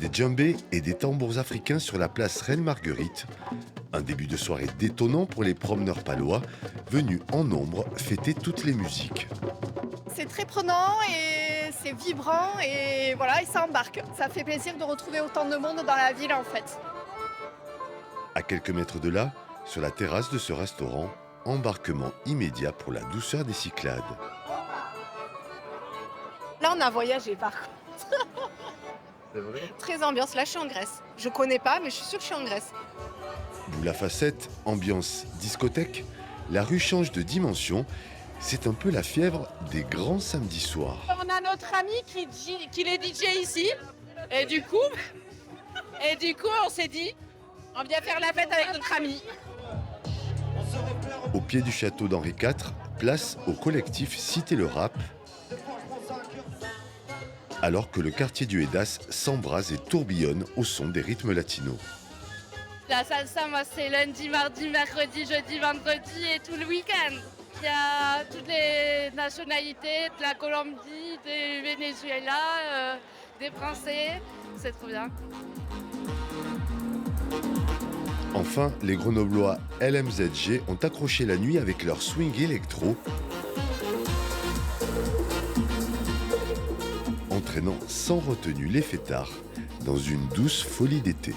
Des djembés et des tambours africains sur la place Reine-Marguerite. Un début de soirée détonnant pour les promeneurs palois, venus en nombre fêter toutes les musiques. C'est très prenant et c'est vibrant et voilà, et ça embarque. Ça fait plaisir de retrouver autant de monde dans la ville en fait. À quelques mètres de là, sur la terrasse de ce restaurant, embarquement immédiat pour la douceur des Cyclades. Là on a voyagé par contre. C'est vrai? Très ambiance, là je suis en Grèce. Je connais pas mais je suis sûre que je suis en Grèce. Boule à facettes, ambiance discothèque, la rue change de dimension. C'est un peu la fièvre des grands samedis soirs. On a notre ami qui est DJ ici. Et du coup, on s'est dit, on vient faire la fête avec notre ami. Au pied du château d'Henri IV, place au collectif Cité le Rap, alors que le quartier du Hédas s'embrase et tourbillonne au son des rythmes latinos. La salsa, moi, c'est lundi, mardi, mercredi, jeudi, vendredi et tout le week-end. Il y a toutes les nationalités, de la Colombie, du Venezuela, des Français. C'est trop bien. Enfin, les Grenoblois LMZG ont accroché la nuit avec leur swing électro, entraînant sans retenue les fêtards dans une douce folie d'été.